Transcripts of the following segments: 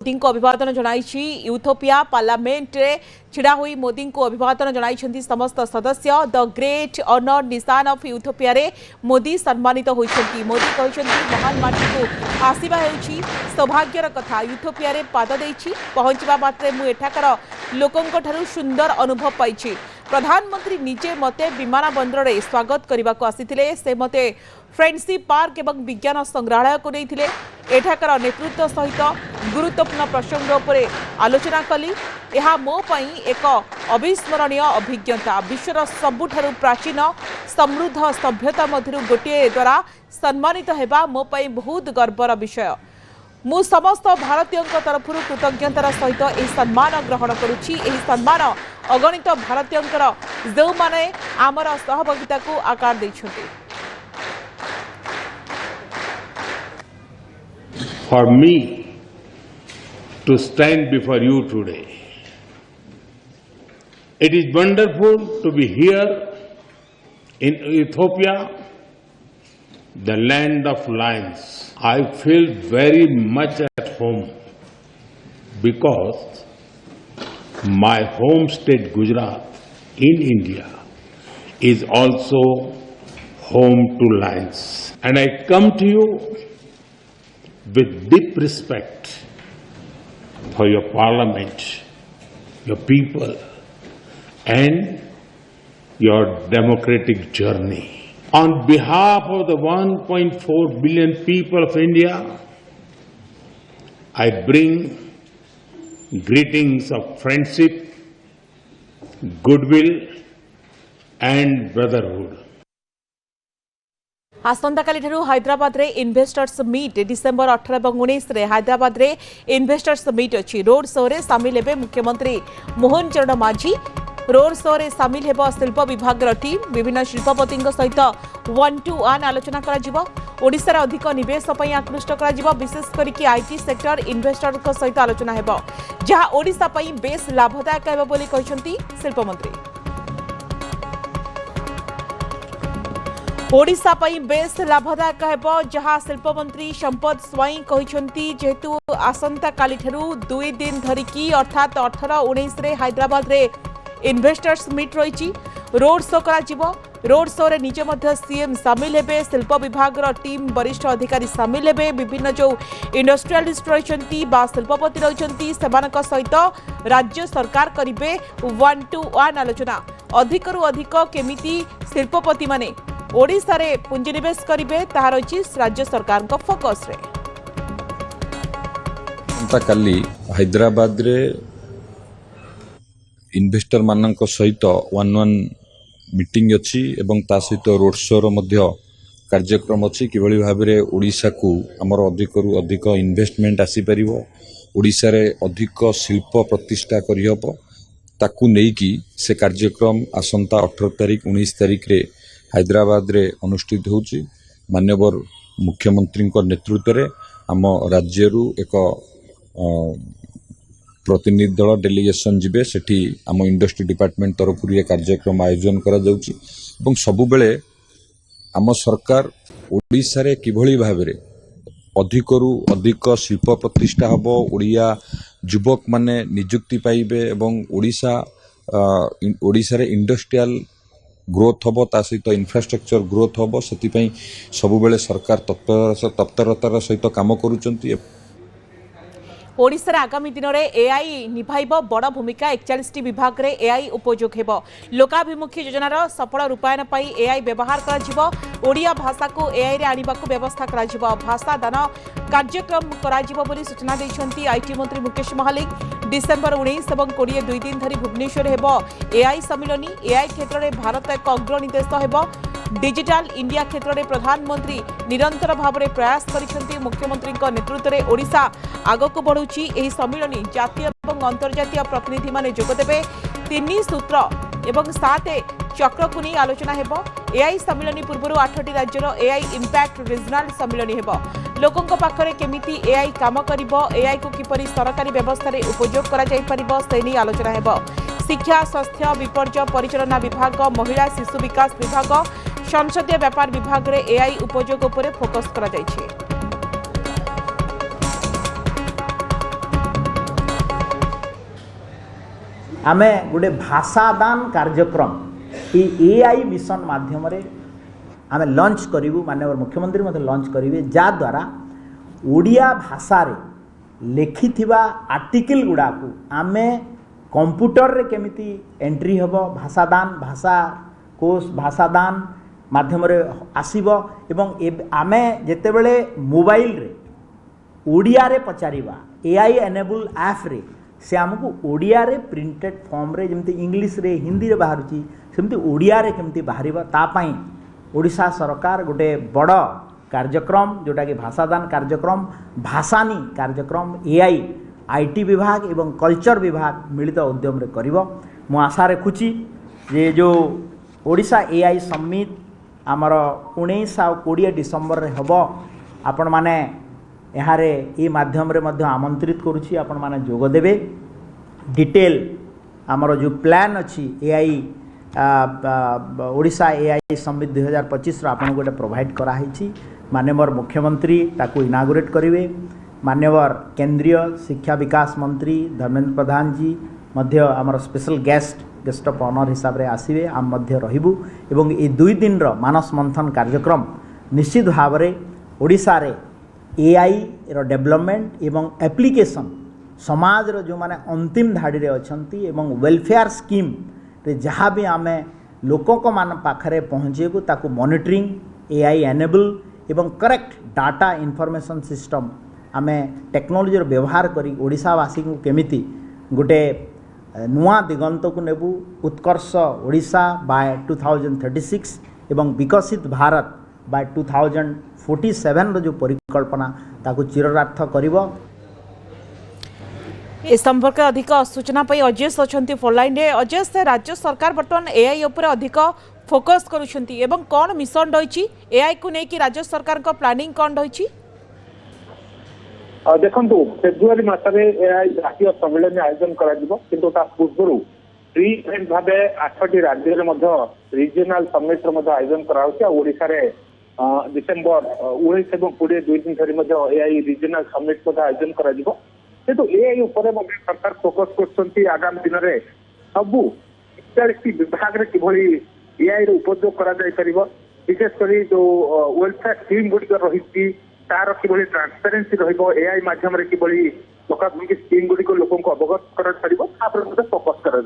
मोदी को अभिवादन जनाई यूथोपिया पार्लियामेंट रे छिड़ा हुई मोदी को अभिवादन जनाई समस्त सदस्य द ग्रेट ऑनर निशान ऑफ यूथोपिया रे मोदी सम्मानित होइछंती। मोदी कहछंती महान माटी को आसीबा हेउछि सौभाग्यर कथा। यूथोपिया रे पाद देछि पहुंचबा मात्रे मु एठाकर लोकंक ठारू सुंदर अनुभव पाइछि। प्रधानमंत्री निजे मते विमान बंदर रे स्वागत करबा को आसीथिले। से मते फ्रेंडशिप पार्क एवं विज्ञान संग्रहालय को नैथिले। एठाकर नेतृत्व सहित गुरुत्वपूर्ण प्रसंग उपरे आलोचना कली। यह मो पई एक अविस्मरणीय अभिज्ञता। विश्वर सबुठारु प्राचीन समृद्ध सभ्यता मध्यरु गोटे द्वारा सम्मानित हेबा मो पई बहुत गर्वर विषय। मु समस्त भारतीयों तरफ कृतज्ञतार सहित यह सम्मान ग्रहण करुछि। यह सम्मान अगणित भारतीयों जो माने आमर सहभागिता को आकार दैछथि। For me to stand before you today, it is wonderful to be here in Ethiopia, the land of lions. I feel very much at home because my home state Gujarat in India is also home to lions. And I come to you with deep respect for your parliament, your people, and your democratic journey. On behalf of the 1.4 billion people of India, I bring greetings of friendship, goodwill, and brotherhood. आसंताकाली Hyderabad रे investors meet December 18 और 19 रे हैदराबाद रे investors meet अच्छी। Road show रे सामिल हेबे मुख्यमंत्री मोहन चरण माझी। रोड शो रे सामिल हेबो शिल्प विभाग टीम। विभिन्न शिल्पपति सहित 1-to-1 आलोचना करा जिवो। ओडिसा रे अधिक निवेश पई आकृष्ट करा जिवो। विशेष करिकि आईटी सेक्टर इन्वेस्टर सहित आलोचना हेबो जहा ओडिसा पई बेस लाभदायक हेबो बोली कहिसंती शिल्प मंत्री। ओडिशा पई बेस लाभदायक हेबो जहा शिल्प मंत्री संपद स्वाई कहिसंती। जेहेतु आसंता काली ठरू 2 दिन धरिकी अर्थात 18-19 रे हैदराबाद रे इन्वेस्टर्स मीट रहिछि। रोड शो करा जिवो। रोड शो रे निजे मध्य सीएम सामिल हेबे। शिल्प विभाग टीम वरिष्ठ अधिकारी सामिल हेबे। विभिन्न जो इंडस्ट्रियलिस्ट रहिसंती बा शिल्पपति रहिसंती सेमानक सहित राज्य सरकार करिवे 1-to-1 आलोचना। अधिकरु अधिक केमिति शिल्पपति माने ओडिशा रे पुंजीनिवेश करिवे ताहा रहिछि राज्य सरकार को फोकस रे। काली हैदराबाद रे इन्वेस्टर मानक सहित 1-1 मीटिंग अछि एवं ता सहित रोड शो रो मध्य कार्यक्रम अछि। किभଳି भाबरे ओडिशा को हमर अधिकरु अधिक इन्वेस्टमेंट आसी परिवो। ओडिशा रे अधिक शिल्प प्रतिष्ठा करि हबो ताकू नै कि से कार्यक्रम आसंता 18 तारिख 19 तारिख रे हैदराबाद रे अनुष्ठित होउची। माननीय मुख्यमंत्री नेतृत्व रे आम राज्यरू एक प्रतिनिधि दल डेलीगेशन जिबे। सेठी आम इंडस्ट्री डिपार्टमेंट तरफ कार्यक्रम आयोजन करा जाउची एवं सबु बेले आम सरकार ओडिशा रे किभଳି भाबरे अधिकरू अधिक शिल्प प्रतिष्ठा हबो। ओडिया युवक माने नियुक्ति पाइबे एवं ओडिशा रे इंडस्ट्रियल ग्रोथ हम ता सहित इंफ्रास्ट्रक्चर ग्रोथ हम से सब बेले सरकार तत्परतार सहित काम करुचंती। ओडिशा रे आगामी दिन में एआई निभाइब बड़ भूमिका। 41टी विभाग रे एआई उपयोग हेबो। लोकाभिमुखी योजनार सफल रूपायन पाई एआई व्यवहार करा जिवो। ओडिया भाषा को एआई रे आनिबाकू व्यवस्था करा जिवो। भाषा दान कार्यक्रम करा जिवो बोली सूचना दैछंती आईटी मंत्री मुकेश महालिक। डिसेंबर 19 और 20 2 दिन धरी भुवनेश्वर हेबो एआई सम्मिलनी। एआई क्षेत्र में भारत एक अग्रणी देश हेबो। डिजिटल इंडिया क्षेत्र में प्रधानमंत्री निरंतर भाव में प्रयास करिसेंती। मुख्यमंत्री नेतृत्व में ओडिशा आगक बढ़ुची। एही सम्मिलनी जातीय और अंतर्जातीय प्रतिनिधि माने जोग देबे। 3 सूत्र एवं 7 चक्र को नहीं आलोचना हेबो। एआई सम्मिलनी पूर्व 8टी राज्यर एआई इंपैक्ट रीजनल सम्मिलनी हेबो। लोकंक पाखरे केमिति एआई काम करिबो, एआई को किपरि सरकारी व्यवस्था रे उपयोग करा जाय परिबो से नहीं आलोचना हेबो। शिक्षा, स्वास्थ्य, विपर्यय परिचालना विभाग, महिला शिशु विकास विभाग, संसदीय व्यापार विभाग रे एआई उपयोग उपरे फोकस करा जायछि। आमे गोटे भाषादान कार्यक्रम एआई मिशन माध्यम आमे लॉन्च करूँ माननीय मुख्यमंत्री मते लॉन्च करेंगे जा द्वारा ओडिया भाषा रे लिखिथिबा आर्टिकल गुड़ा को आमे कंप्यूटर रे केमिति एंट्री हबो भाषादान भाषा कोष भाषादान माध्यम रे आसीबो एवं आमे जेतेबेले मोबाइल रे ओडिया रे पचारिबा एआई एनेबल ऐप रे से आमको ओडिया रे प्रिंटेड फॉर्म रे जेमति इंग्लिश रे हिंदी रे बाहरुची सेमति ओडिया रे केमति बाहरिबा ता पई ओडिशा सरकार गोटे बड़ कार्यक्रम जोटा कि भाषादान कार्यक्रम भाषानी कार्यक्रम एआई आईटी विभाग एवं कल्चर विभाग मिलित उद्यम रे करिवो मु आशा रखुची जे जो ओडिशा एआई समिट आमर 19 और 20 डिसेम्बर रे हबो आपण माने यारे ए माध्यम रे मध्य आमंत्रित करूची आपण माने जोग देबे डिटेल आमर जो प्लान अछि एआई ओडिशा एआई समिट 2025 आपन गोटे प्रोवाइड करा हिची माननीय मुख्यमंत्री ताकू इनागुरेट करेंगे माननीय केंद्रीय शिक्षा विकास मंत्री धर्मेंद्र प्रधान जी मध्य आमर स्पेशल गेस्ट ऑफ ऑनर हिसाब रे आसीबे आम मध्य रहिबु एवं ए 2 दिन रो मानस मंथन कार्यक्रम निश्चित भाव रे ओडिशा रे एआई रो डेवलपमेंट एवं एप्लीकेशन समाज रो जो माने अंतिम धाड़ी रे अछंती एवं वेलफेयर स्कीम रे जहाँ भी आमे लोकों को मान पाखरे पहुँचेबू ताकू मॉनिटरिंग एआई एनेबल एवं करेक्ट डाटा इनफॉरमेशन सिस्टम आमे टेक्नोलोजी व्यवहार करी ओडिशावासी को केमिति गोटे नुआ दिगंत को नेबू उत्कर्ष ओडिशा बाय 2036 एवं विकसित भारत बाय 2047 रो जो परिकल्पना ताकू चिरार्थ करिवो। ए संपर्क अधिक सूचना पाई अजेश अच्छा फोनलाइन रे अजेश राज्य सरकार बर्तमान एआई उपर अधिक फोकस करुछंती एवं कौन मिशन रही एआई को लेकिन राज्य सरकार को प्लानिंग कौन रही देखो फेब्रुआरी मसरे एआई जातीय सम्मेलन आयोजन कर पूर्व प्री इवेंट भाव 8टी राज्य रिजनल समिट आयोजन कराशा डिसेम्बर 19 और 20 2 दिन धरी एआई रिजनल समिट आयोजन कर एआई उपर सरकार फोकस कर आगामी दिन में सबू 41 विभाग किभली एआई उपयोग कर विशेषकर जो वेलफेयर स्कीम गुड़िक रही तार किभली ट्रांसपेरेन्सी एआई माध्यम किभली लोकाभिमुखी स्कीम गुड़िक लोक अवगत कर फोकस कर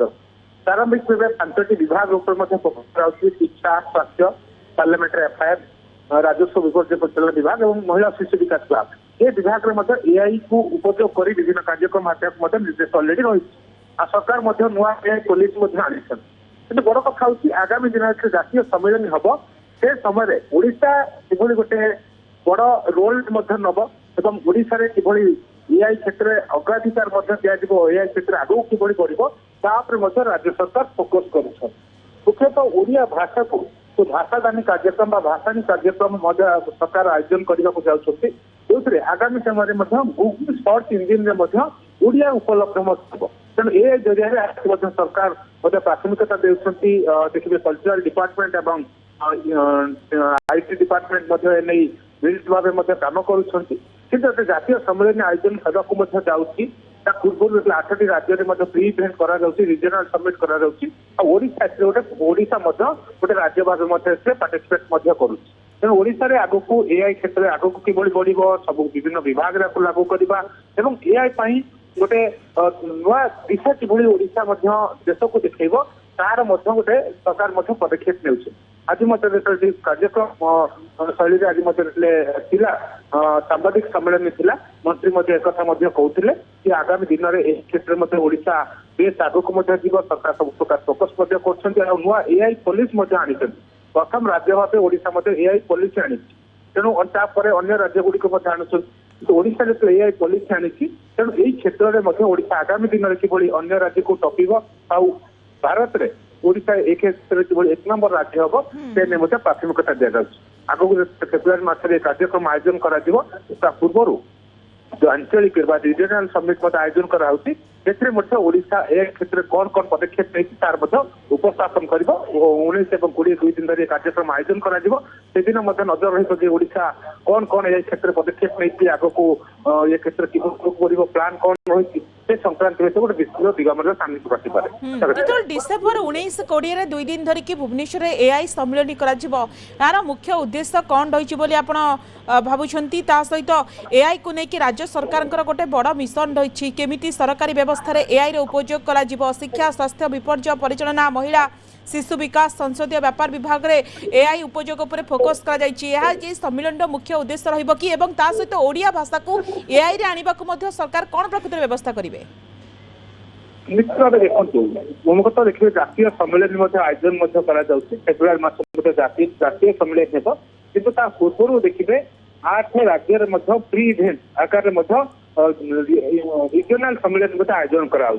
प्रारंभिक भाव 5टी विभाग फोकस कर शिक्षा स्वास्थ्य पार्लियामेंटारी अफेयर राजस्व विपर्य परिचालन विभाग और महिला शिशु विकास विभाग ये विभाग में एआई को उपयोग कर विभिन्न कार्यक्रम हाथ निर्देश अलरेडी रही सरकार नुआ एआई पॉलिसी आनी बड़ कथा हूँ आगामी दिन जातीय सम्मेलन हम से समय ओडिशा किभली गोटे बड़ रोल नब एवं ओडिशा रे किभली एआई क्षेत्र में अग्राधिकार दिज्व एआई क्षेत्र आगू किभली बढ़ राज्य सरकार फोकस कर मुख्यतः ओडिया भाषा को तो भाषादानी कार्यक्रम भाषानी कार्यक्रम सरकार आयोजन करने को जाऊँगी जो आगामी समय गूगल सर्च इंजिन ओडिया उपलब्ध तेणु ए जरिया सरकार प्राथमिकता देखिए कल्चरल डिपार्टमेंट और आईटी डिपार्टमेंट मिलित भाव कम कर जातीय सम्मेलन आयोजन होगा जाऊँगी पूर्व 8टी राज्य में प्री इवेंट रिजनल समिट करोशा गोटे राज्य भाव पार्टिसिपेट कर तेणु ओडिशा आग को एआई क्षेत्र आग को किभली बढ़ सब विभिन्न विभाग लागू करवा एआई गोटे नुआ दिशा किभली ओडिशा देश को देखब तार गोटे सरकार पदक्षेप ने आज कार्यक्रम शैली आज सांबादिक सम्मेलन थिला मंत्री एक कहते कि आगामी दिन में क्षेत्र में ओडिशा बेस आगक सरकार सब प्रकार फोकस कर नुआ एआई पॉलिसी आनी प्रथम राज्य भाव ओडिशा एआई पॉलिसी आनी तेणु अन्य राज्य गुड़िक ओडिशा जो एआई पॉलिसी आनी तेणु यही क्षेत्र में ओडिशा आगामी दिन में किभली अन्य राज्य को टपिब आउ भारत में ओडिशा एक क्षेत्र में 1 नंबर राज्य हम से प्राथमिकता दि जाए आगक फेब्रुआरी मसरे कार्यक्रम आयोजन कर पूर्व जो आंचलिक रिजनल समिट आयोजन कराऊँगी ओडिशा ए क्षेत्र में कौन कौन पदक्षेप नहीं तार उपस्थापन कर 19 और 20 2 दिन धरी कार्यक्रम आयोजन कर नजर रहा कौन कौन ए क्षेत्र में पदक्षेप नहीं आग को ये क्षेत्र कि प्लान कौन रही से संक्रांति में गोटे विस्तृत दिगमन सामने को आसपे ଯେତେବେଳେ ଡିସେମ୍ବର 19-20 ଦୁଇ ଦିନ ଧରିକି ଭୁବନେଶ୍ୱରରେ ଏଆଇ ସମ୍ମିଳନୀ କରାଯିବ ଏହାର ମୁଖ୍ୟ ଉଦ୍ଦେଶ୍ୟ କ'ଣ ରହିଛି ବୋଲି ଆପଣ ଭାବୁଛନ୍ତି ତା ସହିତ ଏଆଇ କୁ ନେଇକି ରାଜ୍ୟ ସରକାରଙ୍କର ଗୋଟେ ବଡ଼ ମିଶନ ରହିଛି କେମିତି ସରକାରୀ ବ୍ୟବସ୍ଥାରେ ଏଆଇ ର ଉପଯୋଗ କରାଯିବ ଶିକ୍ଷା ସ୍ୱାସ୍ଥ୍ୟ ବିପର୍ଯ୍ୟୟ ପରିଚାଳନା ମହିଳା शिशु विकास संसदीय व्यापार विभाग रे एआई उपयोग उपर फोकस करा जायछि यह जे सम्मेलन मुख्य उद्देश्य रहिबो कि एवं ता सहित ओडिया भाषा को एआई रे आनिबा को मध्य सरकार कोन प्रकृतिर व्यवस्था करिवे निश्चित भाव देखु मुखत देखिए जातीय सम्मेलन आयोजन फेब्रुआरी मास जातीय सम्मेलन हेब किंतु ता पूर्व देखिए 8 राज्य प्री इभेंट आकार रिजनल सम्मेलन आयोजन करा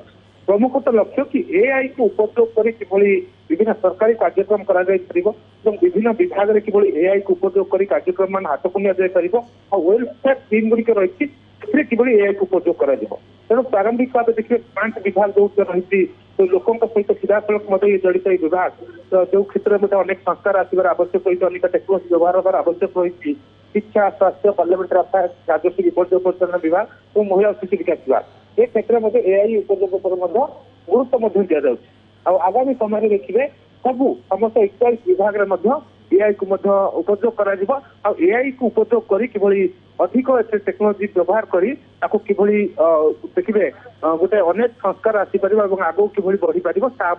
प्रमुख तो लक्ष्य कि एआई को उपयोग कर विभिन्न सरकारी कार्यक्रम करा विभिन्न विभाग में किभली एआई को उपयोग कर कार्यक्रम मान हाथ को निया वेलफेयर टीम गुड़िक रही किभली एआई को उपयोग कर तेणु प्रारंभिक भाव देखिए 5 विभाग जो रही तो लोकों सहित सीधा सड़क ये जड़ित विभाग तो जो क्षेत्र में अनेक संस्कार आसबार आवश्यक रही अनेक टेक्नोलोजी व्यवहार होगा आवश्यक रही शिक्षा स्वास्थ्य पार्लियामेंटारी अफेयर्स राजस्व विपर्यय परिचालन विभाग और महिला और शिशु विकास विभाग ए क्षेत्र में एआई उपयोग पर गुरुत्व दि जाऊँ आगामी समय देखिए सबू समस्त 41 विभाग एआई को उपयोग कर एआई को उपयोग कर अधिक टेक्नोलोजी व्यवहार करी देखिए गोटे अनेक संस्कार आसीपर आगे किभली बढ़ी पार